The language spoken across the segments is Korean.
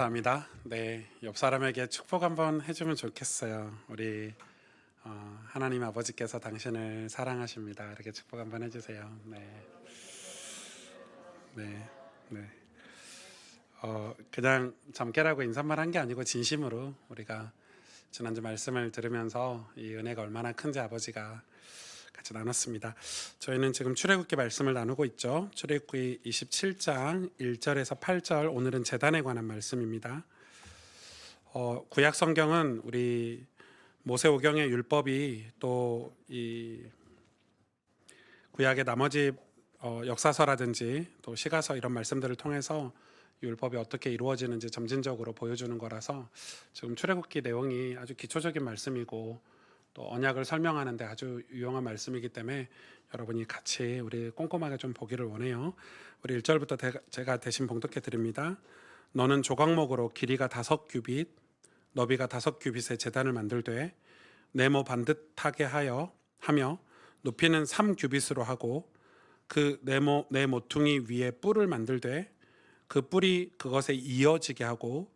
감사합니다. 네, 옆 사람에게 축복 한번 해주면 좋겠어요. 우리 하나님 아버지께서 당신을 사랑하십니다. 이렇게 축복 한번 해주세요. 네, 네, 네. 그냥 잠깨라고 인사말 한 게 아니고 진심으로 우리가 지난주 말씀을 들으면서 이 은혜가 얼마나 큰지 아버지가 같이 나눴습니다. 저희는 지금 출애굽기 말씀을 나누고 있죠. 출애굽기 27장 1절에서 8절, 오늘은 제단에 관한 말씀입니다. 구약 성경은 우리 모세오경의 율법이 또 이 구약의 나머지 역사서라든지 또 시가서 이런 말씀들을 통해서 율법이 어떻게 이루어지는지 점진적으로 보여주는 거라서 지금 출애굽기 내용이 아주 기초적인 말씀이고 또 언약을 설명하는데 아주 유용한 말씀이기 때문에 여러분이 같이 우리 꼼꼼하게 좀 보기를 원해요. 우리 1절부터 제가 대신 봉독해 드립니다. 너는 조각목으로 길이가 5규빗, 너비가 5규빗의 제단을 만들되 네모 반듯하게 하며 높이는 3규빗으로 하고 그 네 모퉁이 위에 뿔을 만들되 그 뿔이 그것에 이어지게 하고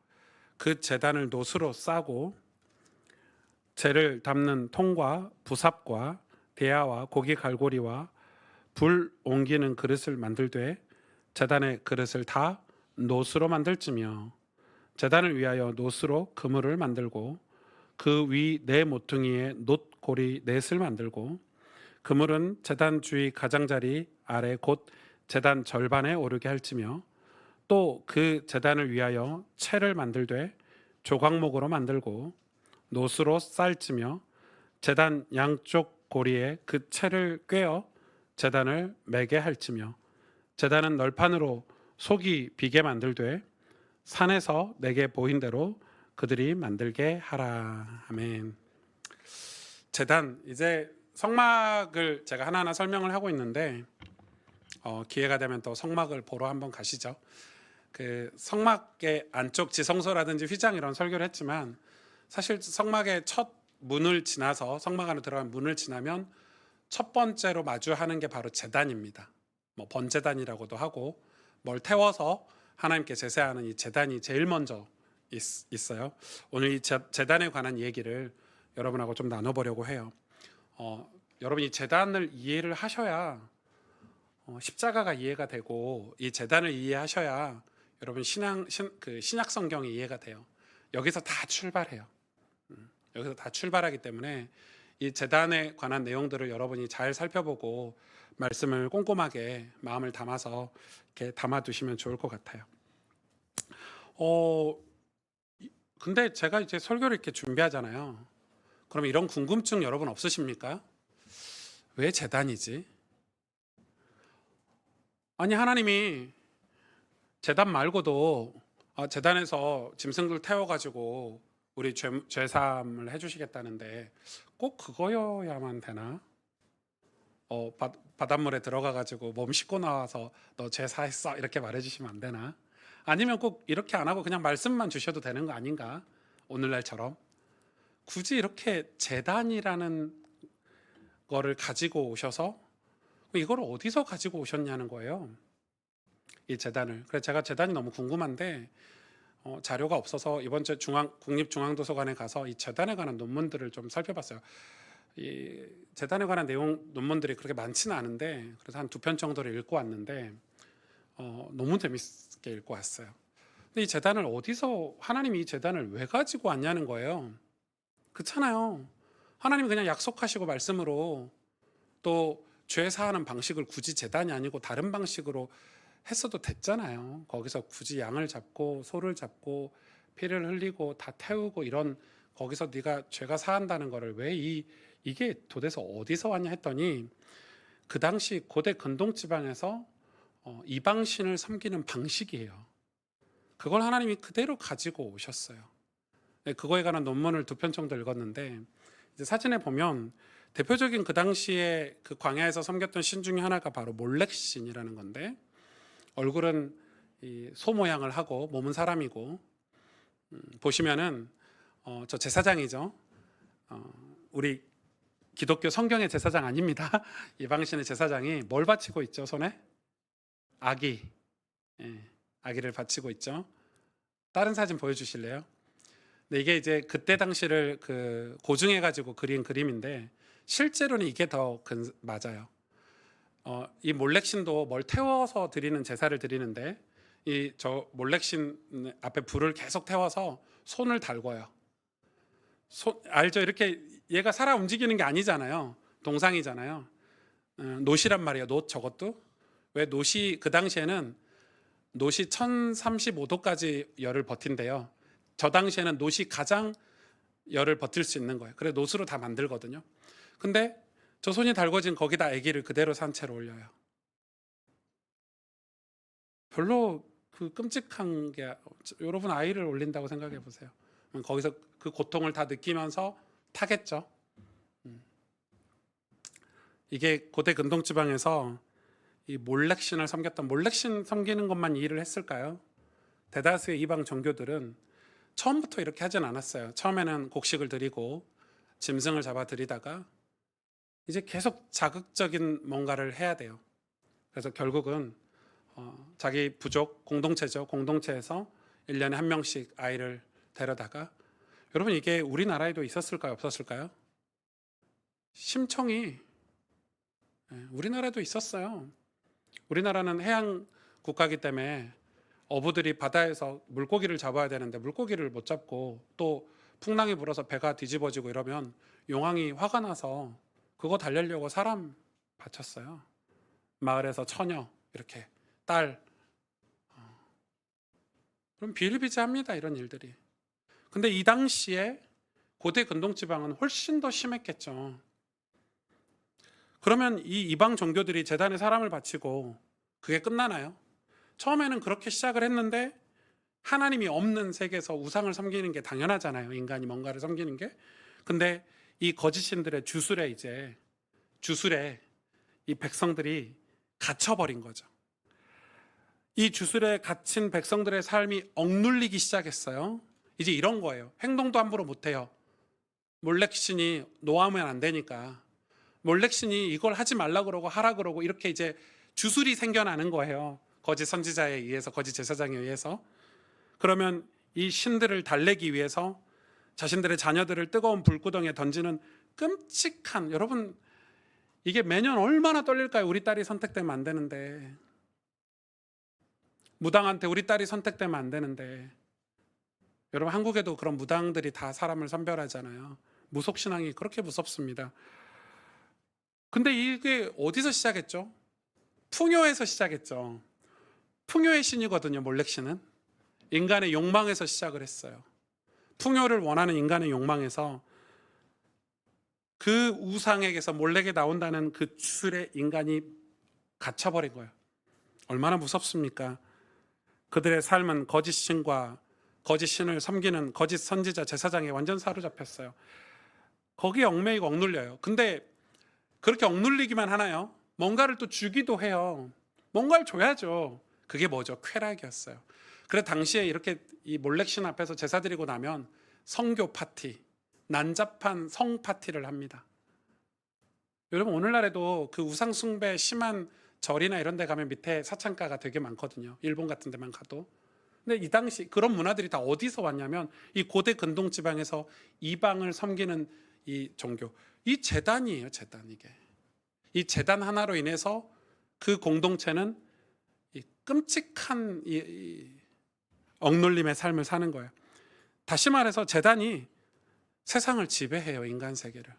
그 제단을 노수로 싸고 재를 담는 통과 부삽과 대야와 고기 갈고리와 불 옮기는 그릇을 만들되 제단의 그릇을 다 노수로 만들지며 제단을 위하여 노수로 그물을 만들고 그 위 네 모퉁이에 놋고리 넷을 만들고 그물은 제단 주위 가장자리 아래 곧 제단 절반에 오르게 할지며 또 그 제단을 위하여 채를 만들되 조각목으로 만들고 노수로 쌀지며 제단 양쪽 고리에 그 채를 꿰어 제단을 매게 할지며 제단은 널판으로 속이 비게 만들되 산에서 내게 보인 대로 그들이 만들게 하라. 아멘. 제단, 이제 성막을 제가 하나하나 설명을 하고 있는데 기회가 되면 또 성막을 보러 한번 가시죠. 그 성막의 안쪽 지성소라든지 휘장 이런 설교를 했지만 사실 성막의 첫 문을 지나서 성막 안으로 들어간 문을 지나면 첫 번째로 마주하는 게 바로 제단입니다. 뭐 번제단이라고도 하고 뭘 태워서 하나님께 제사하는 이 제단이 제일 먼저 있어요. 오늘 이 제단에 관한 얘기를 여러분하고 좀 나눠보려고 해요. 여러분 이 제단을 이해를 하셔야 십자가가 이해가 되고 이 제단을 이해하셔야 여러분 신약 성경이 이해가 돼요. 여기서 다 출발해요. 여기서 다 출발하기 때문에 이 제단에 관한 내용들을 여러분이 잘 살펴보고 말씀을 꼼꼼하게 마음을 담아서 이렇게 담아두시면 좋을 것 같아요. 근데 제가 이제 설교를 이렇게 준비하잖아요. 그럼 이런 궁금증 여러분 없으십니까? 왜 제단이지? 아니 하나님이 제단 말고도 제단에서 짐승들 태워가지고 우리 죄사함을 해주시겠다는데 꼭 그거여야만 되나? 바닷물에 들어가가지고 몸 씻고 나와서 너 죄사했어 이렇게 말해주시면 안 되나? 아니면 꼭 이렇게 안 하고 그냥 말씀만 주셔도 되는 거 아닌가? 오늘날처럼 굳이 이렇게 제단이라는 거를 가지고 오셔서 이걸 어디서 가지고 오셨냐는 거예요. 이 제단을. 그래서 제가 제단이 너무 궁금한데 자료가 없어서 이번 주 국립중앙도서관에 가서 이 재단에 관한 논문들을 좀 살펴봤어요. 이 재단에 관한 내용 논문들이 그렇게 많지는 않은데 그래서 한 2편 정도를 읽고 왔는데 너무 재밌게 읽고 왔어요. 근데 이 재단을 어디서 하나님이 이 재단을 왜 가지고 왔냐는 거예요. 그렇잖아요. 하나님이 그냥 약속하시고 말씀으로 또 죄 사하는 방식을 굳이 재단이 아니고 다른 방식으로 했어도 됐잖아요. 거기서 굳이 양을 잡고 소를 잡고 피를 흘리고 다 태우고 이런 거기서 네가 죄가 사한다는 거를 왜 이게 도대체 어디서 왔냐 했더니 그 당시 고대 근동 지방에서 이방신을 섬기는 방식이에요. 그걸 하나님이 그대로 가지고 오셨어요. 네, 그거에 관한 논문을 2편 정도 읽었는데 이제 사진에 보면 대표적인 그 당시에 그 광야에서 섬겼던 신 중에 하나가 바로 몰렉신이라는 건데 얼굴은 이 소 모양을 하고 몸은 사람이고 보시면은 저 제사장이죠. 우리 기독교 성경의 제사장 아닙니다. 이방신의 제사장이 뭘 바치고 있죠? 손에 아기, 예, 아기를 바치고 있죠. 다른 사진 보여주실래요? 근데 이게 이제 그때 당시를 고증해 가지고 그린 그림인데 실제로는 이게 더 맞아요. 이 몰렉신도 뭘 태워서 드리는 제사를 드리는데 이 저 몰렉신 앞에 불을 계속 태워서 손을 달궈요. 알죠? 이렇게 얘가 살아 움직이는 게 아니잖아요. 동상이잖아요. 놋이란 말이에요. 놋 저것도. 왜 놋이 그 당시에는 놋이 1035도까지 열을 버틴대요. 저 당시에는 놋이 가장 열을 버틸 수 있는 거예요. 그래 놋으로 다 만들거든요. 근데 저 손이 달궈진 거기다 아기를 그대로 산채로 올려요. 별로 끔찍한 게 여러분 아이를 올린다고 생각해 보세요. 거기서 그 고통을 다 느끼면서 타겠죠. 이게 고대 근동 지방에서 이 몰렉신을 섬겼던 몰렉신 섬기는 것만 일을 했을까요? 대다수의 이방 종교들은 처음부터 이렇게 하진 않았어요. 처음에는 곡식을 드리고 짐승을 잡아 드리다가 이제 계속 자극적인 뭔가를 해야 돼요. 그래서 결국은 자기 부족 공동체죠. 공동체에서 1년에 한 명씩 아이를 데려다가 여러분 이게 우리나라에도 있었을까요? 없었을까요? 심청이 우리나라에도 있었어요. 우리나라는 해양 국가이기 때문에 어부들이 바다에서 물고기를 잡아야 되는데 물고기를 못 잡고 또 풍랑이 불어서 배가 뒤집어지고 이러면 용왕이 화가 나서 그거 달래려고 사람 바쳤어요. 마을에서 처녀 이렇게 딸. 그럼 비일비재합니다 이런 일들이. 근데 이 당시에 고대 근동 지방은 훨씬 더 심했겠죠. 그러면 이 이방 종교들이 제단에 사람을 바치고 그게 끝나나요? 처음에는 그렇게 시작을 했는데 하나님이 없는 세계에서 우상을 섬기는 게 당연하잖아요. 인간이 뭔가를 섬기는 게. 근데 이 거짓신들의 주술에 이 백성들이 갇혀버린 거죠. 이 주술에 갇힌 백성들의 삶이 억눌리기 시작했어요. 이제 이런 거예요. 행동도 함부로 못해요. 몰렉신이 노하면 안 되니까. 몰렉신이 이걸 하지 말라 그러고 하라 그러고 이렇게 이제 주술이 생겨나는 거예요. 거짓 선지자에 의해서, 거짓 제사장에 의해서. 그러면 이 신들을 달래기 위해서 자신들의 자녀들을 뜨거운 불구덩이에 던지는 끔찍한, 여러분 이게 매년 얼마나 떨릴까요? 우리 딸이 선택되면 안 되는데, 무당한테 우리 딸이 선택되면 안 되는데. 여러분 한국에도 그런 무당들이 다 사람을 선별하잖아요. 무속신앙이 그렇게 무섭습니다. 근데 이게 어디서 시작했죠? 풍요에서 시작했죠. 풍요의 신이거든요. 몰렉신은 인간의 욕망에서 시작을 했어요. 풍요를 원하는 인간의 욕망에서 그 우상에게서 몰렉에 나온다는 그 주술에 인간이 갇혀버린 거예요. 얼마나 무섭습니까? 그들의 삶은 거짓 신과 거짓 신을 섬기는 거짓 선지자 제사장에 완전 사로잡혔어요. 거기에 얽매이고 억눌려요. 근데 그렇게 억눌리기만 하나요? 뭔가를 또 주기도 해요. 뭔가를 줘야죠. 그게 뭐죠? 쾌락이었어요. 그래서 당시에 이렇게 이 몰렉신 앞에서 제사 드리고 나면 성교 파티, 난잡한 성 파티를 합니다. 여러분 오늘날에도 그 우상 숭배 심한 절이나 이런 데 가면 밑에 사창가가 되게 많거든요. 일본 같은 데만 가도. 근데 이 당시 그런 문화들이 다 어디서 왔냐면 이 고대 근동 지방에서 이방을 섬기는 이 종교, 이 제단이에요. 제단. 이게 이 제단 하나로 인해서 그 공동체는 이 끔찍한 이 억눌림의 삶을 사는 거예요. 다시 말해서 제단이 세상을 지배해요. 인간 세계를.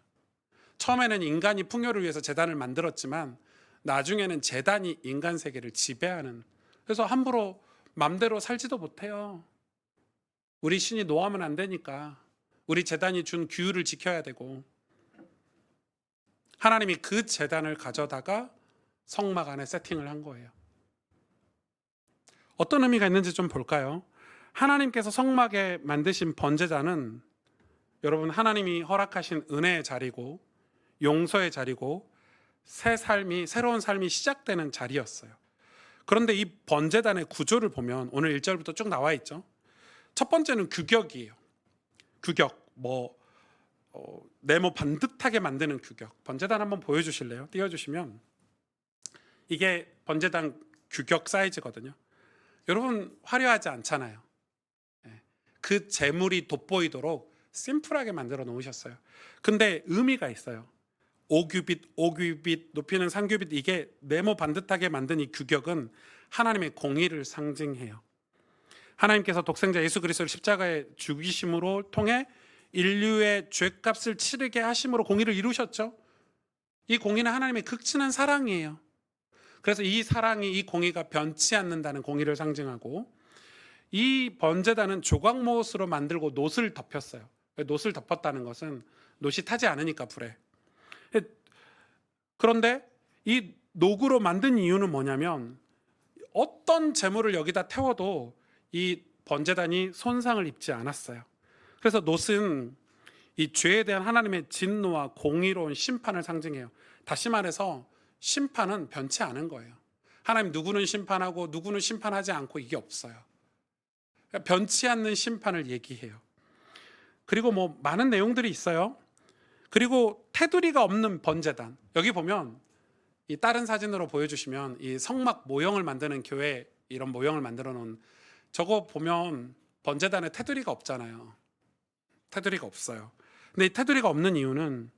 처음에는 인간이 풍요를 위해서 제단을 만들었지만 나중에는 제단이 인간 세계를 지배하는, 그래서 함부로 맘대로 살지도 못해요. 우리 신이 노하면 안 되니까 우리 제단이 준 규율을 지켜야 되고, 하나님이 그 제단을 가져다가 성막 안에 세팅을 한 거예요. 어떤 의미가 있는지 좀 볼까요? 하나님께서 성막에 만드신 번제단은 여러분 하나님이 허락하신 은혜의 자리고 용서의 자리고 새로운 삶이 시작되는 자리였어요. 그런데 이 번제단의 구조를 보면 오늘 1절부터 쭉 나와 있죠. 첫 번째는 규격이에요. 규격, 네모 반듯하게 만드는 규격. 번제단 한번 보여주실래요? 띄워주시면 이게 번제단 규격 사이즈거든요. 여러분 화려하지 않잖아요. 그 제물이 돋보이도록 심플하게 만들어 놓으셨어요. 근데 의미가 있어요. 5규빗, 5규빗, 높이는 3규빗, 이게 네모 반듯하게 만든 이 규격은 하나님의 공의를 상징해요. 하나님께서 독생자 예수 그리스도를 십자가에 죽이심으로 통해 인류의 죄값을 치르게 하심으로 공의를 이루셨죠. 이 공의는 하나님의 극진한 사랑이에요. 그래서 이 사랑이, 이 공의가 변치 않는다는 공의를 상징하고, 이 번제단은 조각못으로 만들고 놋을 덮였어요. 놋을 덮었다는 것은 놋이 타지 않으니까 불에. 그런데 이 녹으로 만든 이유는 뭐냐면, 어떤 재물을 여기다 태워도 이 번제단이 손상을 입지 않았어요. 그래서 놋은 이 죄에 대한 하나님의 진노와 공의로운 심판을 상징해요. 다시 말해서 심판은 변치 않은 거예요. 하나님 누구는 심판하고 누구는 심판하지 않고, 이게 없어요. 그러니까 변치 않는 심판을 얘기해요. 그리고 뭐 많은 내용들이 있어요. 그리고 테두리가 없는 번제단. 여기 보면 이 다른 사진으로 보여주시면 이 성막 모형을 만드는 교회, 이런 모형을 만들어 놓은 저거 보면 번제단에 테두리가 없잖아요. 테두리가 없어요. 근데 이 테두리가 없는 이유는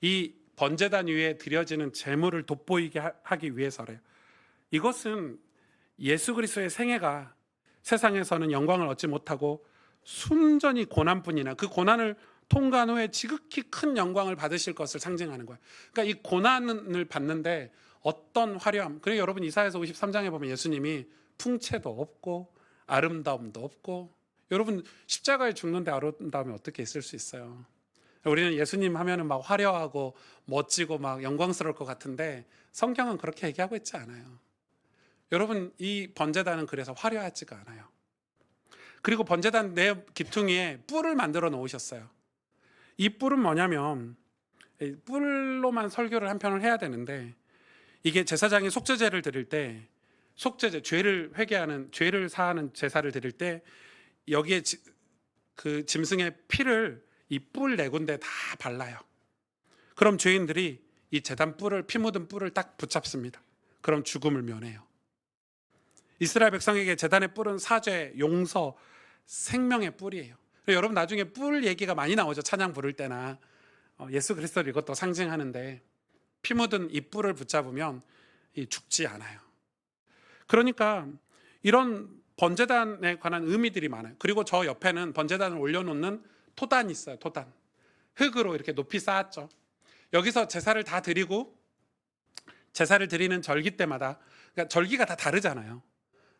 이 번제단 위에 드려지는 제물을 돋보이게 하기 위해서래요. 이것은 예수 그리스도의 생애가 세상에서는 영광을 얻지 못하고 순전히 고난뿐이나 그 고난을 통과한 후에 지극히 큰 영광을 받으실 것을 상징하는 거예요. 그러니까 이 고난을 받는데 어떤 화려함, 그리고 여러분 이사야서 53장에 보면 예수님이 풍채도 없고 아름다움도 없고, 여러분 십자가에 죽는데 아름다움이 어떻게 있을 수 있어요? 우리는 예수님 하면은 막 화려하고 멋지고 막 영광스러울 것 같은데 성경은 그렇게 얘기하고 있지 않아요. 여러분 이 번제단은 그래서 화려하지가 않아요. 그리고 번제단 내 기퉁이에 뿔을 만들어 놓으셨어요. 이 뿔은 뭐냐면, 뿔로만 설교를 한 편을 해야 되는데, 이게 제사장이 속죄제를 드릴 때, 속죄제, 죄를 회개하는, 죄를 사하는 제사를 드릴 때 여기에 그 짐승의 피를 이 뿔 네 군데 다 발라요. 그럼 죄인들이 이 제단 뿔을, 피 묻은 뿔을 딱 붙잡습니다. 그럼 죽음을 면해요. 이스라엘 백성에게 제단의 뿔은 사죄, 용서, 생명의 뿔이에요. 여러분 나중에 뿔 얘기가 많이 나오죠. 찬양 부를 때나 예수 그리스도를 이것도 상징하는데, 피 묻은 이 뿔을 붙잡으면 죽지 않아요. 그러니까 이런 번제단에 관한 의미들이 많아요. 그리고 저 옆에는 번제단을 올려놓는 토단이 있어요. 토단. 흙으로 이렇게 높이 쌓았죠. 여기서 제사를 다 드리고, 제사를 드리는 절기 때마다, 그러니까 절기가 다 다르잖아요.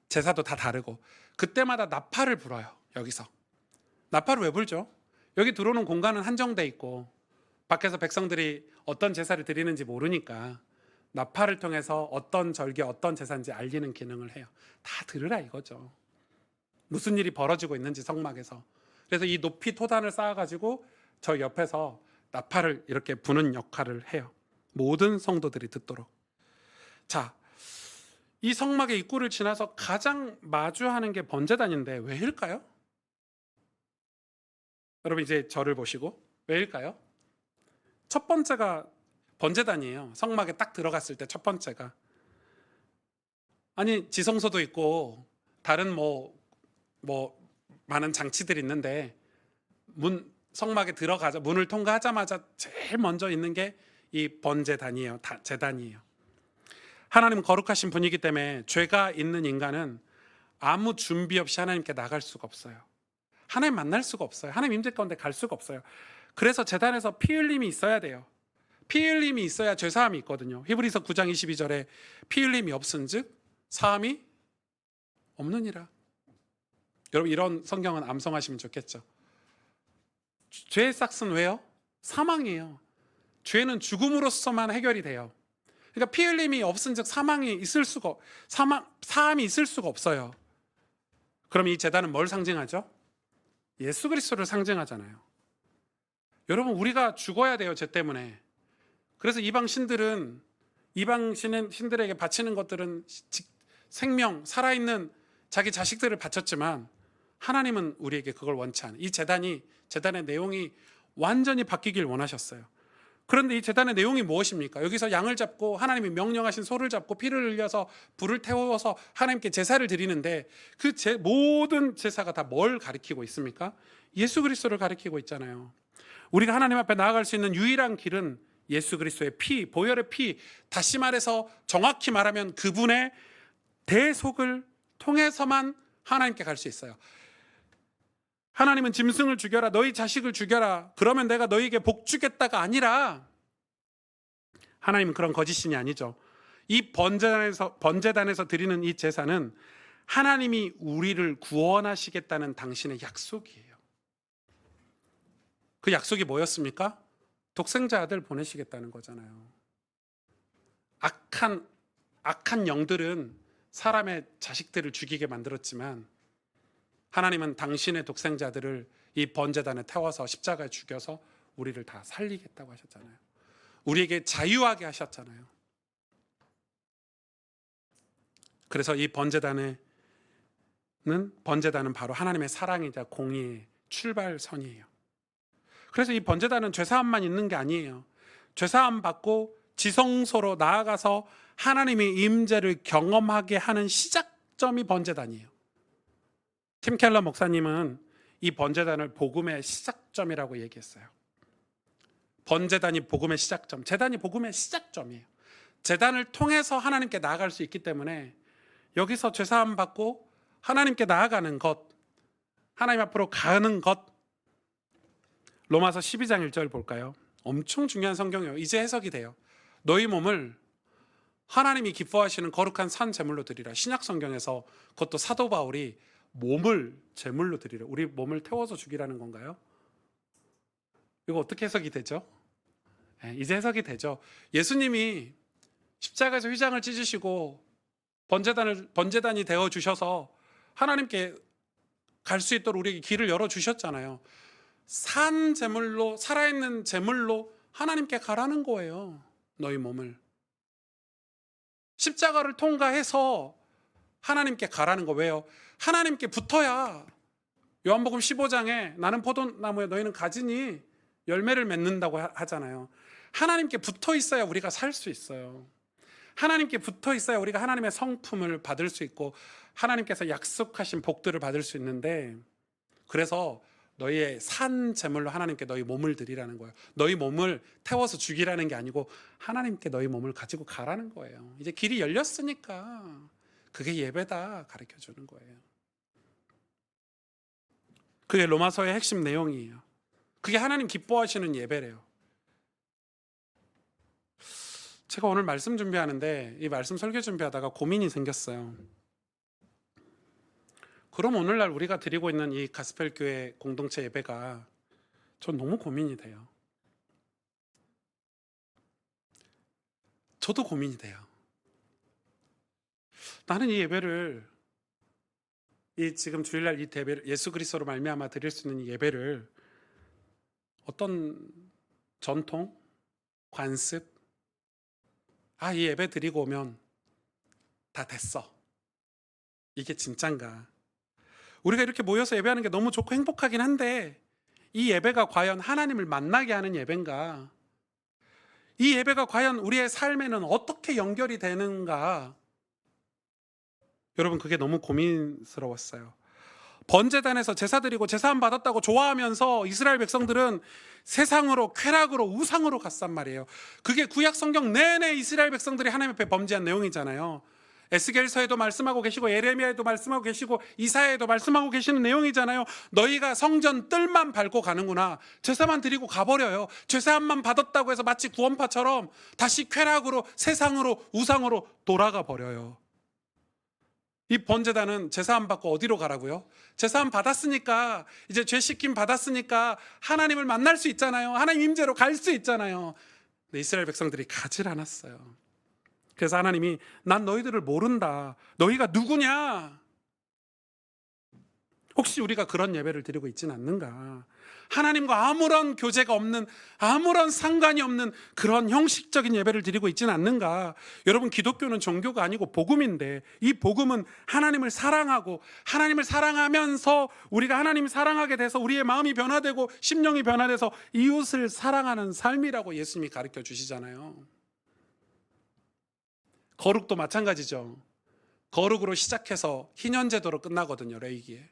제사도 다 다르고, 그때마다 나팔을 불어요. 여기서 나팔을 왜 불죠? 여기 들어오는 공간은 한정돼 있고 밖에서 백성들이 어떤 제사를 드리는지 모르니까 나팔을 통해서 어떤 절기, 어떤 제사인지 알리는 기능을 해요. 다 들으라 이거죠. 무슨 일이 벌어지고 있는지 성막에서. 그래서 이 높이 토단을 쌓아가지고 저 옆에서 나팔을 이렇게 부는 역할을 해요. 모든 성도들이 듣도록. 자, 이 성막의 입구를 지나서 가장 마주하는 게 번제단인데 왜일까요? 여러분 이제 저를 보시고 왜일까요? 첫 번째가 번제단이에요. 성막에 딱 들어갔을 때 첫 번째가. 아니 지성소도 있고 다른 뭐 많은 장치들이 있는데 성막에 들어가자, 문을 통과하자마자 제일 먼저 있는 게 이 번제단이에요. 제단이에요. 하나님 거룩하신 분이기 때문에 죄가 있는 인간은 아무 준비 없이 하나님께 나갈 수가 없어요. 하나님 만날 수가 없어요. 하나님 임재 가운데 갈 수가 없어요. 그래서 제단에서 피 흘림이 있어야 돼요. 피 흘림이 있어야 죄사함이 있거든요. 히브리서 9장 22절에 피 흘림이 없은즉 사함이 없느니라. 여러분 이런 성경은 암송하시면 좋겠죠. 죄의 싹은 왜요? 사망이에요. 죄는 죽음으로서만 해결이 돼요. 그러니까 피 흘림이 없은즉 사함이 있을 수가 없어요. 그럼 이 제단은 뭘 상징하죠? 예수 그리스도를 상징하잖아요. 여러분 우리가 죽어야 돼요. 죄 때문에. 그래서 이방 신들에게 바치는 것들은 생명, 살아있는 자기 자식들을 바쳤지만 하나님은 우리에게 그걸 원치 않아요. 이 제단의 내용이 완전히 바뀌길 원하셨어요. 그런데 이 제단의 내용이 무엇입니까? 여기서 양을 잡고 하나님이 명령하신 소를 잡고 피를 흘려서 불을 태워서 하나님께 제사를 드리는데 그 모든 제사가 다 뭘 가리키고 있습니까? 예수 그리스도를 가리키고 있잖아요. 우리가 하나님 앞에 나아갈 수 있는 유일한 길은 예수 그리스도의 피, 보혈의 피, 다시 말해서 정확히 말하면 그분의 대속을 통해서만 하나님께 갈 수 있어요. 하나님은 짐승을 죽여라, 너희 자식을 죽여라, 그러면 내가 너희에게 복 주겠다가 아니라, 하나님은 그런 거짓신이 아니죠. 이 번제단에서 드리는 이 제사는 하나님이 우리를 구원하시겠다는 당신의 약속이에요. 그 약속이 뭐였습니까? 독생자 아들 보내시겠다는 거잖아요. 악한 영들은 사람의 자식들을 죽이게 만들었지만 하나님은 당신의 독생자들을 이 번제단에 태워서 십자가에 죽여서 우리를 다 살리겠다고 하셨잖아요. 우리에게 자유하게 하셨잖아요. 그래서 이 번제단은 바로 하나님의 사랑이자 공의의 출발선이에요. 그래서 이 번제단은 죄사함만 있는 게 아니에요. 죄사함 받고 지성소로 나아가서 하나님의 임재를 경험하게 하는 시작점이 번제단이에요. 팀 켈러 목사님은 이 번제단을 복음의 시작점이라고 얘기했어요. 번제단이 복음의 시작점, 제단이 복음의 시작점이에요. 제단을 통해서 하나님께 나아갈 수 있기 때문에 여기서 죄사함 받고 하나님께 나아가는 것, 하나님 앞으로 가는 것, 로마서 12장 1절 볼까요? 엄청 중요한 성경이에요. 이제 해석이 돼요. 너희 몸을 하나님이 기뻐하시는 거룩한 산 제물로 드리라. 신약 성경에서 그것도 사도 바울이 몸을 제물로 드리라. 우리 몸을 태워서 죽이라는 건가요? 이거 어떻게 해석이 되죠? 이제 해석이 되죠. 예수님이 십자가에서 휘장을 찢으시고 번제단이 되어 주셔서 하나님께 갈 수 있도록 우리에게 길을 열어 주셨잖아요. 산 제물로, 살아있는 제물로 하나님께 가라는 거예요. 너희 몸을 십자가를 통과해서 하나님께 가라는 거. 왜요? 하나님께 붙어야 요한복음 15장에 나는 포도나무에 너희는 가지니 열매를 맺는다고 하잖아요. 하나님께 붙어 있어야 우리가 살 수 있어요. 하나님께 붙어 있어야 우리가 하나님의 성품을 받을 수 있고 하나님께서 약속하신 복들을 받을 수 있는데, 그래서 너희의 산 제물로 하나님께 너희 몸을 드리라는 거예요. 너희 몸을 태워서 죽이라는 게 아니고 하나님께 너희 몸을 가지고 가라는 거예요. 이제 길이 열렸으니까 그게 예배다 가르쳐 주는 거예요. 그게 로마서의 핵심 내용이에요. 그게 하나님 기뻐하시는 예배래요. 제가 오늘 말씀 준비하는데 이 말씀 설교 준비하다가 고민이 생겼어요. 그럼 오늘날 우리가 드리고 있는 이 가스펠 교회 공동체 예배가 전 너무 고민이 돼요. 저도 고민이 돼요. 나는 이 예배를, 이 지금 주일날 이 예배를 예수 그리스도로 말미암아 드릴 수 있는 이 예배를 어떤 전통, 관습, 이 예배 드리고 오면 다 됐어, 이게 진짠가? 우리가 이렇게 모여서 예배하는 게 너무 좋고 행복하긴 한데 이 예배가 과연 하나님을 만나게 하는 예배인가? 이 예배가 과연 우리의 삶에는 어떻게 연결이 되는가? 여러분, 그게 너무 고민스러웠어요. 번제단에서 제사 드리고 제사함 받았다고 좋아하면서 이스라엘 백성들은 세상으로, 쾌락으로, 우상으로 갔단 말이에요. 그게 구약 성경 내내 이스라엘 백성들이 하나님 앞에 범죄한 내용이잖아요. 에스겔서에도 말씀하고 계시고 예레미야에도 말씀하고 계시고 이사야에도 말씀하고 계시는 내용이잖아요. 너희가 성전 뜰만 밟고 가는구나. 제사만 드리고 가버려요. 제사함만 받았다고 해서 마치 구원파처럼 다시 쾌락으로, 세상으로, 우상으로 돌아가 버려요. 이 번제단은 제사함 받고 어디로 가라고요? 제사함 받았으니까, 이제 죄 씻김 받았으니까 하나님을 만날 수 있잖아요. 하나님 임재로 갈 수 있잖아요. 근데 이스라엘 백성들이 가질 않았어요. 그래서 하나님이 난 너희들을 모른다. 너희가 누구냐? 혹시 우리가 그런 예배를 드리고 있지는 않는가? 하나님과 아무런 교제가 없는, 아무런 상관이 없는 그런 형식적인 예배를 드리고 있지는 않는가? 여러분, 기독교는 종교가 아니고 복음인데, 이 복음은 하나님을 사랑하고 하나님을 사랑하면서 우리가 하나님을 사랑하게 돼서 우리의 마음이 변화되고 심령이 변화돼서 이웃을 사랑하는 삶이라고 예수님이 가르쳐 주시잖아요. 거룩도 마찬가지죠. 거룩으로 시작해서 희년제도로 끝나거든요. 레이기에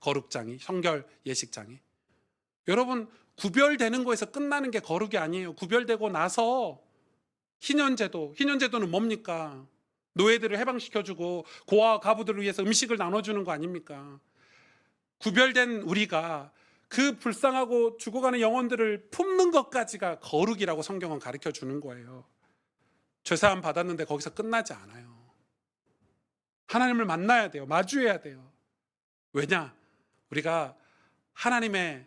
거룩장이, 성결 예식장이. 여러분, 구별되는 거에서 끝나는 게 거룩이 아니에요. 구별되고 나서 희년제도는 뭡니까? 노예들을 해방시켜주고 고아와 가부들을 위해서 음식을 나눠주는 거 아닙니까? 구별된 우리가 그 불쌍하고 죽어가는 영혼들을 품는 것까지가 거룩이라고 성경은 가르쳐 주는 거예요. 죄사함 받았는데 거기서 끝나지 않아요. 하나님을 만나야 돼요. 마주해야 돼요. 왜냐? 우리가 하나님의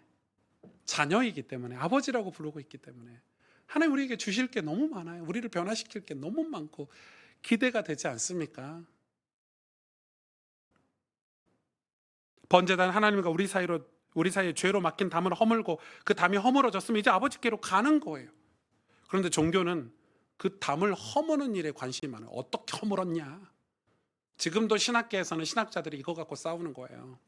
자녀이기 때문에, 아버지라고 부르고 있기 때문에 하나님 우리에게 주실 게 너무 많아요. 우리를 변화시킬 게 너무 많고 기대가 되지 않습니까? 번제단 하나님과 우리 사이에 죄로 막힌 담을 허물고 그 담이 허물어졌으면 이제 아버지께로 가는 거예요. 그런데 종교는 그 담을 허무는 일에 관심이 많아요. 어떻게 허물었냐? 지금도 신학계에서는 신학자들이 이거 갖고 싸우는 거예요.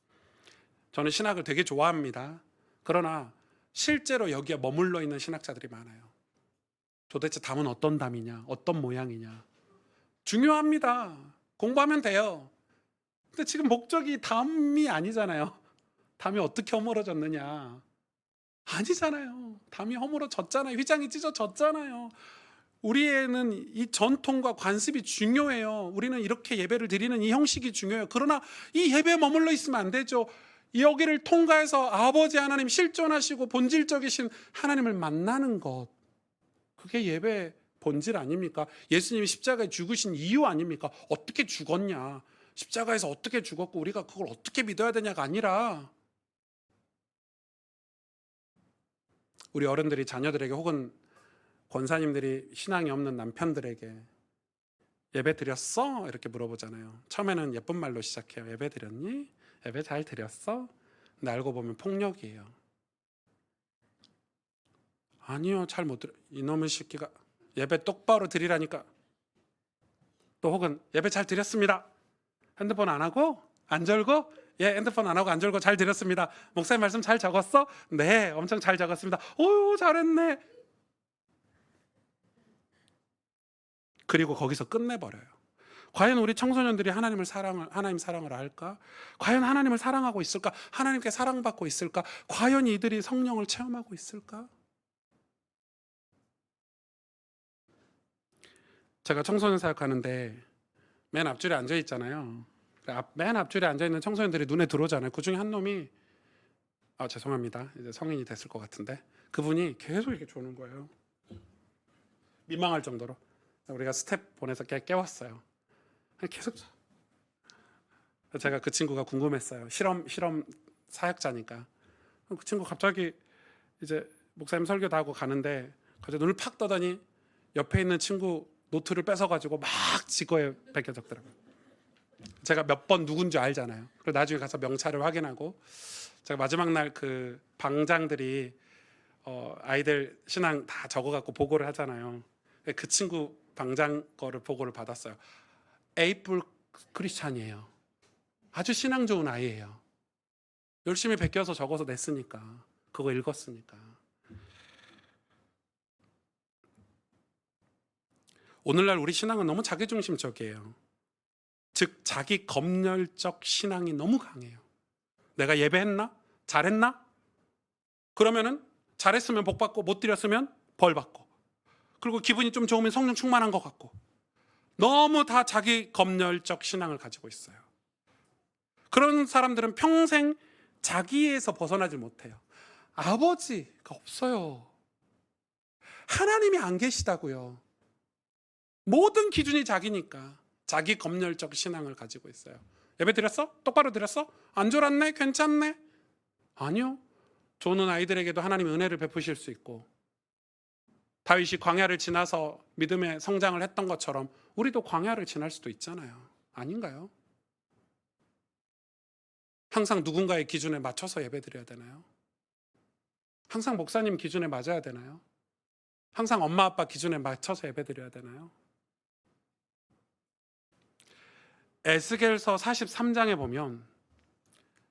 저는 신학을 되게 좋아합니다. 그러나 실제로 여기에 머물러 있는 신학자들이 많아요. 도대체 담은 어떤 담이냐? 어떤 모양이냐? 중요합니다. 공부하면 돼요. 근데 지금 목적이 담이 아니잖아요. 담이 어떻게 허물어졌느냐? 아니잖아요. 담이 허물어졌잖아요. 휘장이 찢어졌잖아요. 우리에는 이 전통과 관습이 중요해요. 우리는 이렇게 예배를 드리는 이 형식이 중요해요. 그러나 이 예배에 머물러 있으면 안 되죠. 여기를 통과해서 아버지 하나님, 실존하시고 본질적이신 하나님을 만나는 것, 그게 예배의 본질 아닙니까? 예수님이 십자가에 죽으신 이유 아닙니까? 어떻게 죽었냐? 십자가에서 어떻게 죽었고 우리가 그걸 어떻게 믿어야 되냐가 아니라, 우리 어른들이 자녀들에게 혹은 권사님들이 신앙이 없는 남편들에게 예배 드렸어? 이렇게 물어보잖아요. 처음에는 예쁜 말로 시작해요. 예배 드렸니? 예배 잘 드렸어? 근데 알고 보면 폭력이에요. 아니요, 잘 못 드려. 이놈의 새끼가 예배 똑바로 드리라니까. 또 혹은 예배 잘 드렸습니다. 핸드폰 안 하고? 안 절고? 예, 핸드폰 안 하고 안 절고 잘 드렸습니다. 목사님 말씀 잘 적었어? 네, 엄청 잘 적었습니다. 오, 잘했네. 그리고 거기서 끝내버려요. 과연 우리 청소년들이 하나님 사랑을 알까? 과연 하나님을 사랑하고 있을까? 하나님께 사랑받고 있을까? 과연 이들이 성령을 체험하고 있을까? 제가 청소년 사역하는데 맨 앞줄에 앉아 있잖아요. 맨 앞줄에 앉아 있는 청소년들이 눈에 들어오잖아요. 그 중에 한 놈이, 죄송합니다, 이제 성인이 됐을 것 같은데, 그분이 계속 이렇게 조는 거예요. 민망할 정도로. 우리가 스텝 보내서 깨웠어요. 계속. 제가 그 친구가 궁금했어요. 실험 사역자니까. 그 친구 갑자기 이제 목사님 설교 다 하고 가는데 갑자기 눈을 팍 떠더니 옆에 있는 친구 노트를 뺏어가지고 막 지 거에 베껴 적더라고요. 제가 몇 번 누군지 알잖아요. 그리고 나중에 가서 명찰을 확인하고, 제가 마지막 날 그 방장들이 아이들 신앙 다 적어갖고 보고를 하잖아요. 그 친구 방장 거를 보고를 받았어요. 에이뿔 크리스찬이에요. 아주 신앙 좋은 아이예요. 열심히 베껴서 적어서 냈으니까, 그거 읽었으니까. 오늘날 우리 신앙은 너무 자기중심적이에요. 즉 자기 검열적 신앙이 너무 강해요. 내가 예배했나? 잘했나? 그러면은 잘했으면 복 받고 못 드렸으면 벌 받고, 그리고 기분이 좀 좋으면 성령 충만한 것 같고, 너무 다 자기 검열적 신앙을 가지고 있어요. 그런 사람들은 평생 자기에서 벗어나질 못해요. 아버지가 없어요. 하나님이 안 계시다고요. 모든 기준이 자기니까 자기 검열적 신앙을 가지고 있어요. 예배 드렸어? 똑바로 드렸어? 안 졸았네? 괜찮네? 아니요. 조는 아이들에게도 하나님의 은혜를 베푸실 수 있고, 다윗이 광야를 지나서 믿음의 성장을 했던 것처럼 우리도 광야를 지날 수도 있잖아요. 아닌가요? 항상 누군가의 기준에 맞춰서 예배드려야 되나요? 항상 목사님 기준에 맞아야 되나요? 항상 엄마 아빠 기준에 맞춰서 예배드려야 되나요? 에스겔서 43장에 보면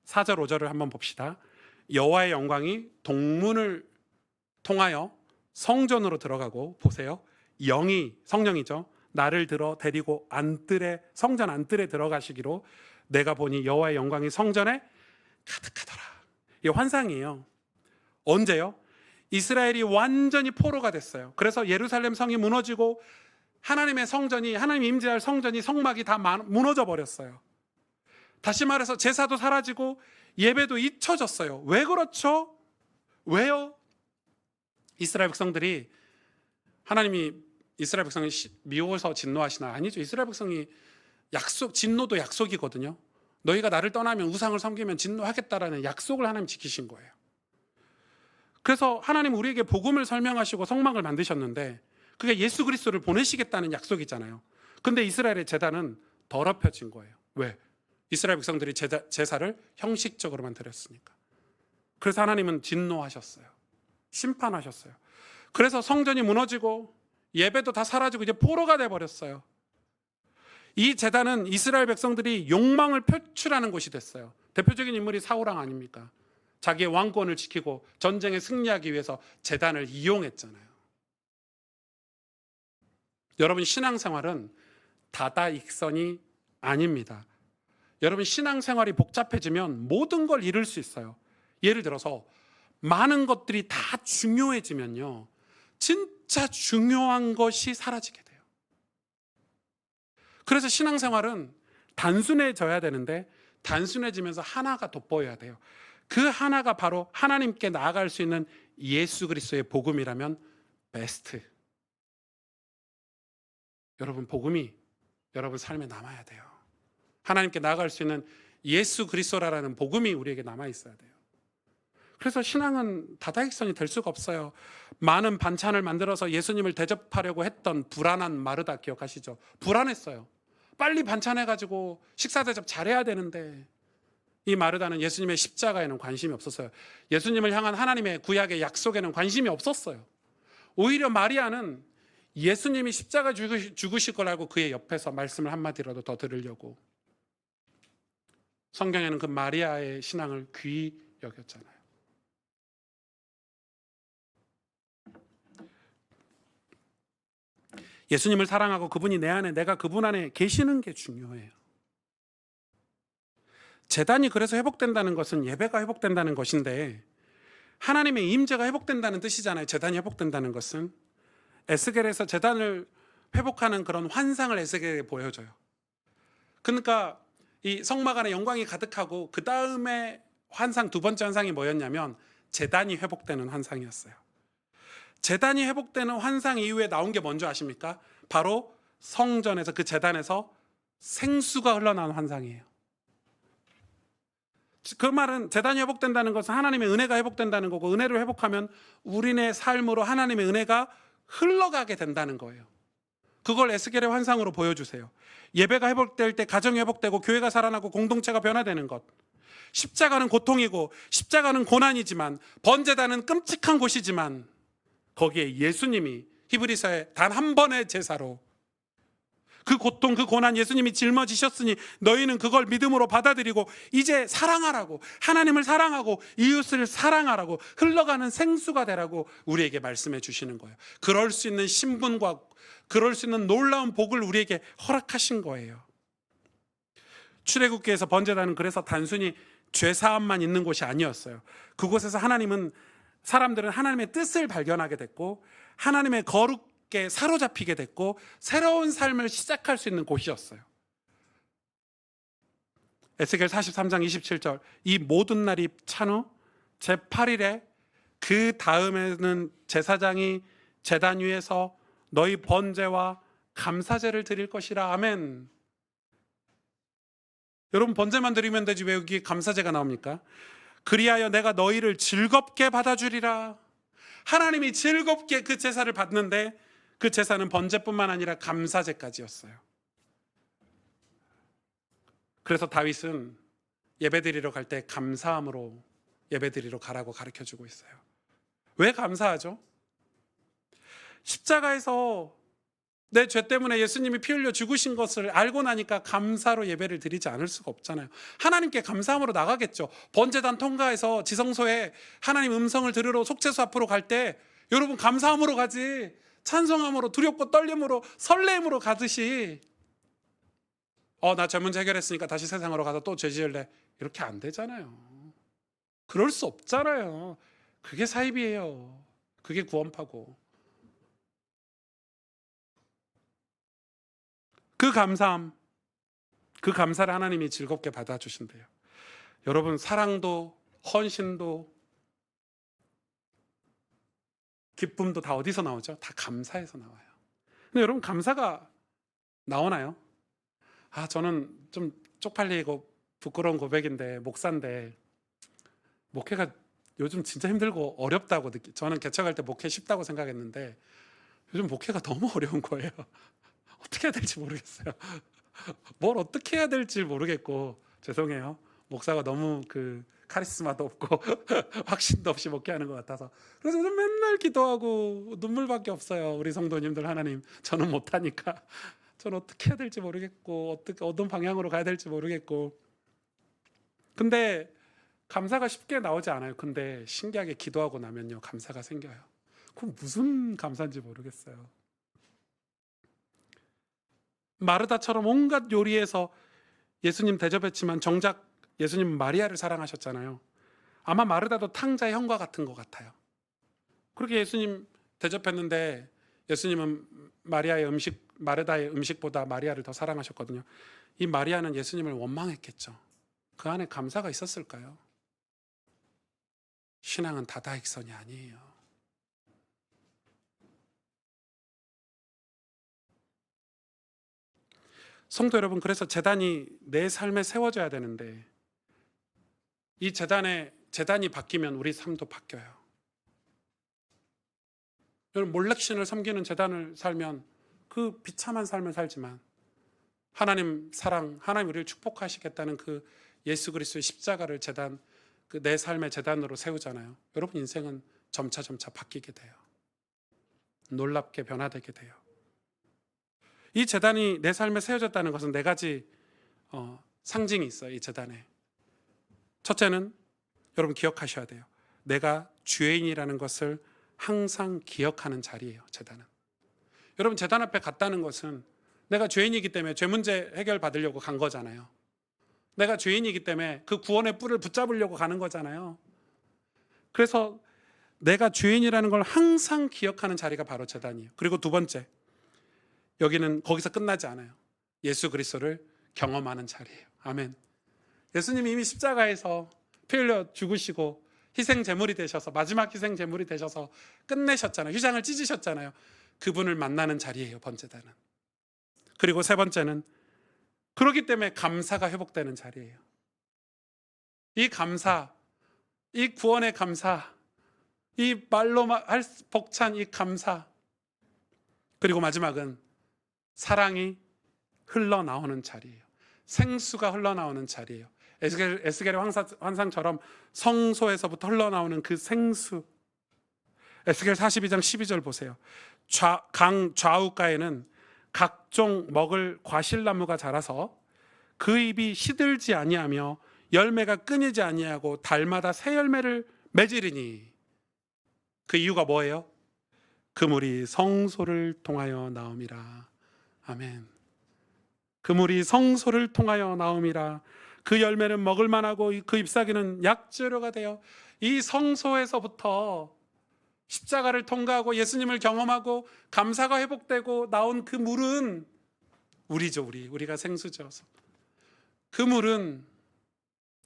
4절 5절을 한번 봅시다. 여호와의 영광이 동문을 통하여 성전으로 들어가고, 보세요, 영이, 성령이죠, 나를 데리고 안뜰에, 성전 안뜰에 들어가시기로 내가 보니 여호와의 영광이 성전에 가득하더라. 이게 환상이에요. 언제요? 이스라엘이 완전히 포로가 됐어요. 그래서 예루살렘 성이 무너지고 하나님의 성전이, 하나님 임재할 성전이, 성막이 다 무너져 버렸어요. 다시 말해서 제사도 사라지고 예배도 잊혀졌어요. 왜 그렇죠? 왜요? 이스라엘 백성들이, 하나님이 이스라엘 백성이 미워서 진노하시나? 아니죠. 이스라엘 백성이 진노도 약속이거든요. 너희가 나를 떠나면, 우상을 섬기면 진노하겠다라는 약속을 하나님 지키신 거예요. 그래서 하나님 우리에게 복음을 설명하시고 성막을 만드셨는데 그게 예수 그리스도를 보내시겠다는 약속이잖아요. 근데 이스라엘의 제단은 더럽혀진 거예요. 왜? 이스라엘 백성들이 제사를 형식적으로만 드렸으니까. 그래서 하나님은 진노하셨어요. 심판하셨어요. 그래서 성전이 무너지고 예배도 다 사라지고 이제 포로가 돼버렸어요. 이 제단은 이스라엘 백성들이 욕망을 표출하는 곳이 됐어요. 대표적인 인물이 사울왕 아닙니까? 자기의 왕권을 지키고 전쟁에 승리하기 위해서 제단을 이용했잖아요. 여러분, 신앙생활은 다다익선이 아닙니다. 여러분, 신앙생활이 복잡해지면 모든 걸 잃을 수 있어요. 예를 들어서 많은 것들이 다 중요해지면요, 진짜 중요한 것이 사라지게 돼요. 그래서 신앙생활은 단순해져야 되는데 단순해지면서 하나가 돋보여야 돼요. 그 하나가 바로 하나님께 나아갈 수 있는 예수 그리스도의 복음이라면 베스트. 여러분, 복음이 여러분 삶에 남아야 돼요. 하나님께 나아갈 수 있는 예수 그리스도라는 복음이 우리에게 남아 있어야 돼요. 그래서 신앙은 다다익선이 될 수가 없어요. 많은 반찬을 만들어서 예수님을 대접하려고 했던 불안한 마르다 기억하시죠? 불안했어요. 빨리 반찬해가지고 식사 대접 잘해야 되는데, 이 마르다는 예수님의 십자가에는 관심이 없었어요. 예수님을 향한 하나님의 구약의 약속에는 관심이 없었어요. 오히려 마리아는 예수님이 십자가 죽으실 걸 알고 그의 옆에서 말씀을 한마디라도 더 들으려고. 성경에는 그 마리아의 신앙을 귀히 여겼잖아요. 예수님을 사랑하고 그분이 내 안에, 내가 그분 안에 계시는 게 중요해요. 제단이 그래서 회복된다는 것은 예배가 회복된다는 것인데, 하나님의 임재가 회복된다는 뜻이잖아요. 제단이 회복된다는 것은. 에스겔에서 제단을 회복하는 그런 환상을 에스겔에게 보여줘요. 그러니까 이 성막 안에 영광이 가득하고 그 다음에 환상, 두 번째 환상이 뭐였냐면 제단이 회복되는 환상이었어요. 제단이 회복되는 환상 이후에 나온 게 뭔지 아십니까? 바로 성전에서, 그 제단에서 생수가 흘러나온 환상이에요. 그 말은 제단이 회복된다는 것은 하나님의 은혜가 회복된다는 거고, 은혜를 회복하면 우리네 삶으로 하나님의 은혜가 흘러가게 된다는 거예요. 그걸 에스겔의 환상으로 보여주세요. 예배가 회복될 때 가정이 회복되고 교회가 살아나고 공동체가 변화되는 것. 십자가는 고통이고 십자가는 고난이지만, 번제단은 끔찍한 곳이지만 거기에 예수님이 히브리서에 단 한 번의 제사로 그 고통, 그 고난 예수님이 짊어지셨으니 너희는 그걸 믿음으로 받아들이고 이제 사랑하라고, 하나님을 사랑하고 이웃을 사랑하라고, 흘러가는 생수가 되라고 우리에게 말씀해 주시는 거예요. 그럴 수 있는 신분과 그럴 수 있는 놀라운 복을 우리에게 허락하신 거예요. 출애굽기에서 번제단은 그래서 단순히 죄사함만 있는 곳이 아니었어요. 그곳에서 사람들은 하나님의 뜻을 발견하게 됐고, 하나님의 거룩에 사로잡히게 됐고, 새로운 삶을 시작할 수 있는 곳이었어요. 에스겔 43장 27절, 이 모든 날이 찬 후 제8일에 그 다음에는 제사장이 제단 위에서 너희 번제와 감사제를 드릴 것이라. 아멘. 여러분, 번제만 드리면 되지 왜 여기 감사제가 나옵니까? 그리하여 내가 너희를 즐겁게 받아주리라. 하나님이 즐겁게 그 제사를 받는데, 그 제사는 번제뿐만 아니라 감사제까지였어요. 그래서 다윗은 예배드리러 갈 때 감사함으로 예배드리러 가라고 가르쳐주고 있어요. 왜 감사하죠? 십자가에서 내 죄 때문에 예수님이 피 흘려 죽으신 것을 알고 나니까 감사로 예배를 드리지 않을 수가 없잖아요. 하나님께 감사함으로 나가겠죠. 번제단 통과해서 지성소에 하나님 음성을 들으러 속죄소 앞으로 갈 때 여러분 감사함으로 가지, 찬송함으로, 두렵고 떨림으로, 설레임으로 가듯이 나 죄 문제 해결했으니까 다시 세상으로 가서 또 죄 지을래, 이렇게 안 되잖아요. 그럴 수 없잖아요. 그게 사입이에요. 그게 구원파고. 그 감사함, 그 감사를 하나님이 즐겁게 받아주신대요. 여러분, 사랑도 헌신도 기쁨도 다 어디서 나오죠? 다 감사에서 나와요. 근데 여러분, 감사가 나오나요? 저는 좀 쪽팔리고 부끄러운 고백인데 목사인데 목회가 요즘 진짜 힘들고 어렵다고 저는 개척할 때 목회 쉽다고 생각했는데 요즘 목회가 너무 어려운 거예요. 어떻게 해야 될지 모르겠어요. 뭘 어떻게 해야 될지 모르겠고, 죄송해요. 목사가 너무 카리스마도 없고 확신도 없이 목회하는 것 같아서. 그래서 저는 맨날 기도하고 눈물밖에 없어요. 우리 성도님들, 하나님, 저는 못하니까 저는 어떻게 해야 될지 모르겠고, 어떤 방향으로 가야 될지 모르겠고. 근데 감사가 쉽게 나오지 않아요. 근데 신기하게 기도하고 나면요, 감사가 생겨요. 그럼 무슨 감사인지 모르겠어요. 마르다처럼 온갖 요리에서 예수님 대접했지만 정작 예수님은 마리아를 사랑하셨잖아요. 아마 마르다도 탕자의 형과 같은 것 같아요. 그렇게 예수님 대접했는데 예수님은 마르다의 음식보다 마리아를 더 사랑하셨거든요. 이 마리아는 예수님을 원망했겠죠. 그 안에 감사가 있었을까요? 신앙은 다다익선이 아니에요. 성도 여러분, 그래서 제단이 내 삶에 세워져야 되는데 이 제단이 바뀌면 우리 삶도 바뀌어요. 여러분, 몰렉신을 섬기는 제단을 살면 그 비참한 삶을 살지만 하나님 사랑, 하나님 우리를 축복하시겠다는 그 예수 그리스도의 십자가를 제단, 내 삶의 제단으로 세우잖아요. 여러분, 인생은 점차 바뀌게 돼요. 놀랍게 변화되게 돼요. 이 제단이 내 삶에 세워졌다는 것은 네 가지 상징이 있어요. 이 제단에. 첫째는 여러분 기억하셔야 돼요. 내가 죄인이라는 것을 항상 기억하는 자리예요. 제단은. 여러분, 제단 앞에 갔다는 것은 내가 죄인이기 때문에 죄 문제 해결 받으려고 간 거잖아요. 내가 죄인이기 때문에 그 구원의 뿔을 붙잡으려고 가는 거잖아요. 그래서 내가 죄인이라는 걸 항상 기억하는 자리가 바로 제단이에요. 그리고 두 번째, 여기는 거기서 끝나지 않아요. 예수 그리스도를 경험하는 자리예요. 아멘. 예수님이 이미 십자가에서 피 흘려 죽으시고 희생 제물이 되셔서, 마지막 희생 제물이 되셔서 끝내셨잖아요. 휘장을 찢으셨잖아요. 그분을 만나는 자리예요, 번제단은. 그리고 세 번째는 그렇기 때문에 감사가 회복되는 자리예요. 이 감사, 이 구원의 감사, 이 말로 할 벅찬 이 감사, 그리고 마지막은 사랑이 흘러나오는 자리예요. 생수가 흘러나오는 자리예요. 에스겔의 환상처럼 성소에서부터 흘러나오는 그 생수. 에스겔 42장 12절 보세요. 강 좌우가에는 각종 먹을 과실나무가 자라서 그 잎이 시들지 아니하며 열매가 끊이지 아니하고 달마다 새 열매를 맺으리니. 그 이유가 뭐예요? 그 물이 성소를 통하여 나옴이라. 아멘. 그 물이 성소를 통하여 나옴이라. 그 열매는 먹을 만하고 그 잎사귀는 약재료가 되어 이 성소에서부터 십자가를 통과하고 예수님을 경험하고 감사가 회복되고 나온 그 물은 우리죠. 우리가 생수죠. 그 물은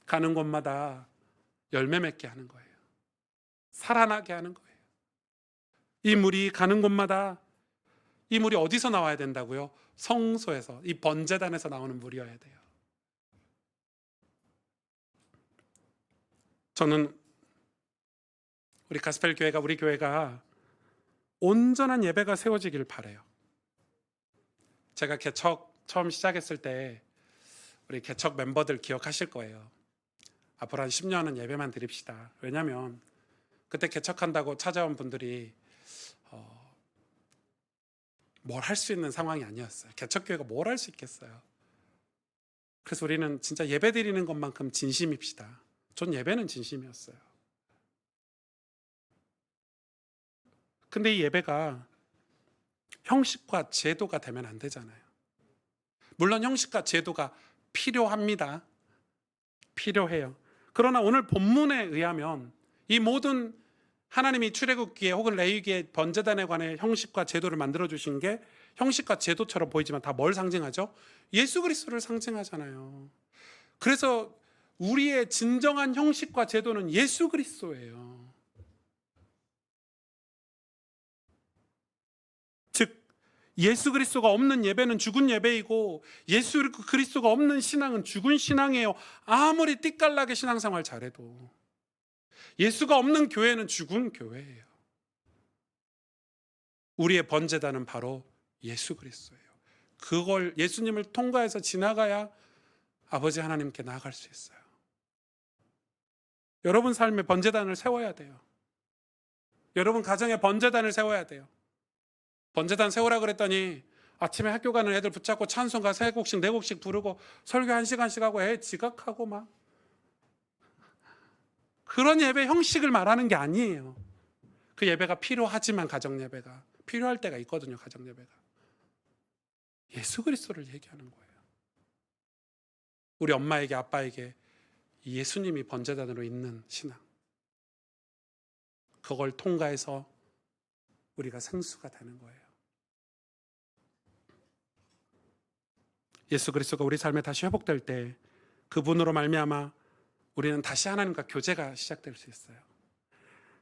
가는 곳마다 열매 맺게 하는 거예요. 살아나게 하는 거예요. 이 물이 가는 곳마다, 이 물이 어디서 나와야 된다고요? 성소에서, 이 번제단에서 나오는 물이어야 돼요. 저는 우리 가스펠 교회가, 우리 교회가 온전한 예배가 세워지기를 바라요. 제가 개척 처음 시작했을 때 우리 개척 멤버들 기억하실 거예요. 앞으로 한 10년은 예배만 드립시다. 왜냐하면 그때 개척한다고 찾아온 분들이 뭘 할 수 있는 상황이 아니었어요. 개척교회가 뭘 할 수 있겠어요. 그래서 우리는 진짜 예배 드리는 것만큼 진심입시다. 전 예배는 진심이었어요. 근데 이 예배가 형식과 제도가 되면 안 되잖아요. 물론 형식과 제도가 필요합니다. 필요해요. 그러나 오늘 본문에 의하면 이 모든 하나님이 출애굽기에 혹은 레위기에 번제단에 관해 형식과 제도를 만들어 주신 게 형식과 제도처럼 보이지만 다 뭘 상징하죠? 예수 그리스도를 상징하잖아요. 그래서 우리의 진정한 형식과 제도는 예수 그리스도예요. 즉 예수 그리스도가 없는 예배는 죽은 예배이고 예수 그리스도가 없는 신앙은 죽은 신앙이에요. 아무리 띠깔나게 신앙생활 잘해도 예수가 없는 교회는 죽은 교회예요. 우리의 번제단은 바로 예수 그리스도예요. 그걸 예수님을 통과해서 지나가야 아버지 하나님께 나아갈 수 있어요. 여러분 삶에 번제단을 세워야 돼요. 여러분 가정에 번제단을 세워야 돼요. 번제단 세우라 그랬더니 아침에 학교 가는 애들 붙잡고 찬송가 3곡씩 4곡씩 부르고 설교 1시간씩 하고 애 지각하고 막 그런 예배 형식을 말하는 게 아니에요. 그 예배가 필요하지만 가정 예배가 필요할 때가 있거든요. 가정 예배가 예수 그리스도를 얘기하는 거예요. 우리 엄마에게 아빠에게 예수님이 번제단으로 있는 신앙, 그걸 통과해서 우리가 생수가 되는 거예요. 예수 그리스도가 우리 삶에 다시 회복될 때 그분으로 말미암아 우리는 다시 하나님과 교제가 시작될 수 있어요.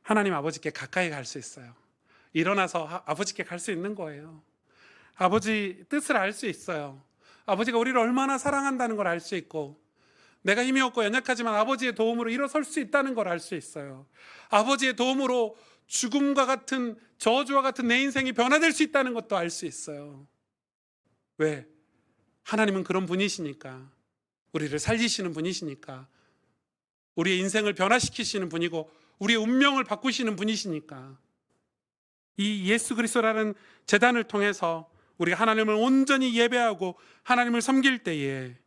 하나님 아버지께 가까이 갈 수 있어요. 일어나서 아버지께 갈 수 있는 거예요. 아버지 뜻을 알 수 있어요. 아버지가 우리를 얼마나 사랑한다는 걸 알 수 있고 내가 힘이 없고 연약하지만 아버지의 도움으로 일어설 수 있다는 걸 알 수 있어요. 아버지의 도움으로 죽음과 같은 저주와 같은 내 인생이 변화될 수 있다는 것도 알 수 있어요. 왜? 하나님은 그런 분이시니까. 우리를 살리시는 분이시니까. 우리의 인생을 변화시키시는 분이고 우리의 운명을 바꾸시는 분이시니까. 이 예수 그리스도라는 제단을 통해서 우리가 하나님을 온전히 예배하고 하나님을 섬길 때에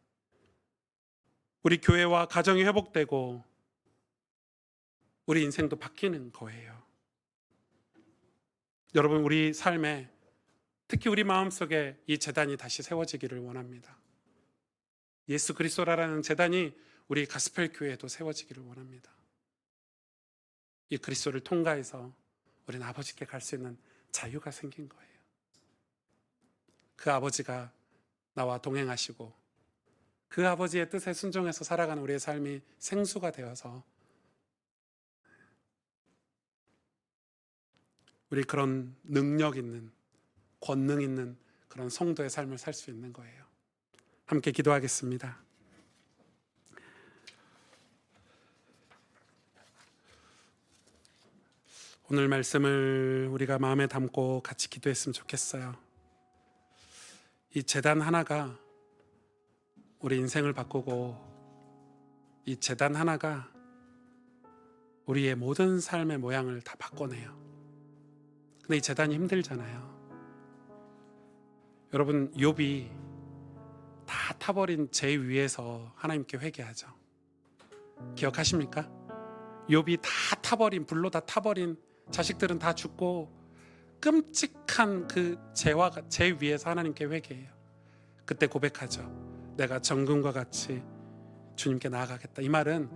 우리 교회와 가정이 회복되고 우리 인생도 바뀌는 거예요. 여러분 우리 삶에 특히 우리 마음속에 이 제단이 다시 세워지기를 원합니다. 예수 그리스도라는 제단이 우리 가스펠 교회에도 세워지기를 원합니다. 이 그리스도를 통과해서 우리는 아버지께 갈 수 있는 자유가 생긴 거예요. 그 아버지가 나와 동행하시고 그 아버지의 뜻에 순종해서 살아가는 우리의 삶이 생수가 되어서 우리 그런 능력 있는 권능 있는 그런 성도의 삶을 살 수 있는 거예요. 함께 기도하겠습니다. 오늘 말씀을 우리가 마음에 담고 같이 기도했으면 좋겠어요. 이 제단 하나가 우리 인생을 바꾸고 이 제단 하나가 우리의 모든 삶의 모양을 다 바꿔내요. 근데 이 제단이 힘들잖아요. 여러분 욥이 다 타버린 제 위에서 하나님께 회개하죠. 기억하십니까? 욥이 다 타버린 불로 다 타버린 자식들은 다 죽고 끔찍한 그 제 위에서 하나님께 회개해요. 그때 고백하죠. 내가 정금과 같이 주님께 나아가겠다. 이 말은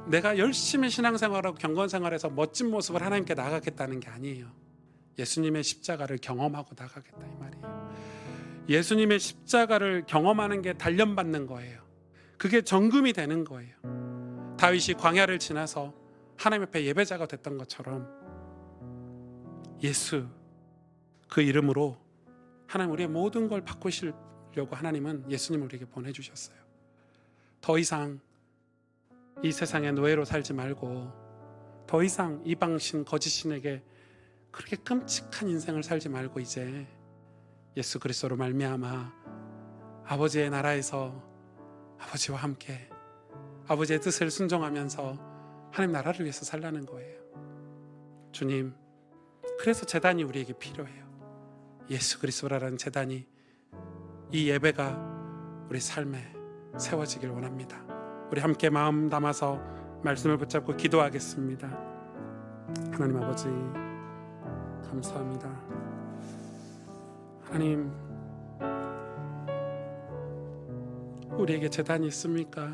내가 열심히 신앙생활하고 경건생활해서 멋진 모습을 하나님께 나아가겠다는 게 아니에요. 예수님의 십자가를 경험하고 나가겠다 이 말이에요. 예수님의 십자가를 경험하는 게 단련받는 거예요. 그게 정금이 되는 거예요. 다윗이 광야를 지나서 하나님 앞에 예배자가 됐던 것처럼 예수 그 이름으로 하나님 우리의 모든 걸 바꾸시려고 하나님은 예수님을 우리에게 보내주셨어요. 더 이상 이 세상의 노예로 살지 말고 더 이상 이방신 거짓신에게 그렇게 끔찍한 인생을 살지 말고 이제 예수 그리스도로 말미암아 아버지의 나라에서 아버지와 함께 아버지의 뜻을 순종하면서 하나님 나라를 위해서 살라는 거예요. 주님, 그래서 제단이 우리에게 필요해요. 예수 그리스도라는 제단이, 이 예배가 우리 삶에 세워지길 원합니다. 우리 함께 마음 담아서 말씀을 붙잡고 기도하겠습니다. 하나님 아버지, 감사합니다. 하나님, 우리에게 제단이 있습니까?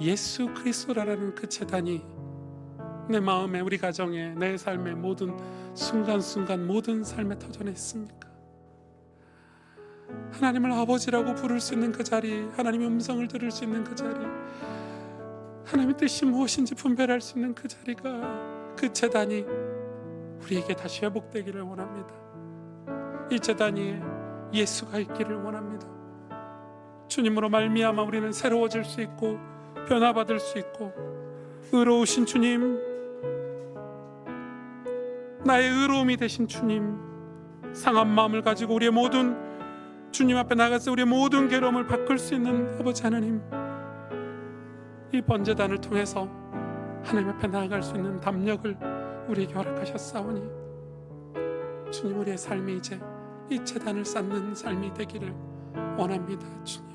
예수 그리스도라는 그 제단이 내 마음에, 우리 가정에, 내 삶의 모든 순간순간 모든 삶에 터전에 있습니까? 하나님을 아버지라고 부를 수 있는 그 자리, 하나님의 음성을 들을 수 있는 그 자리, 하나님의 뜻이 무엇인지 분별할 수 있는 그 자리가, 그 제단이 우리에게 다시 회복되기를 원합니다. 이 제단 위에 예수가 있기를 원합니다. 주님으로 말미암아 우리는 새로워질 수 있고 변화받을 수 있고, 의로우신 주님, 나의 의로움이 되신 주님, 상한 마음을 가지고 우리의 모든, 주님 앞에 나가서 우리의 모든 괴로움을 바꿀 수 있는 아버지 하나님, 이 번제단을 통해서 하나님 앞에 나아갈 수 있는 담력을 우리에게 허락하셨사오니, 주님, 우리의 삶이 이제 이 제단을 쌓는 삶이 되기를 원합니다. 주님,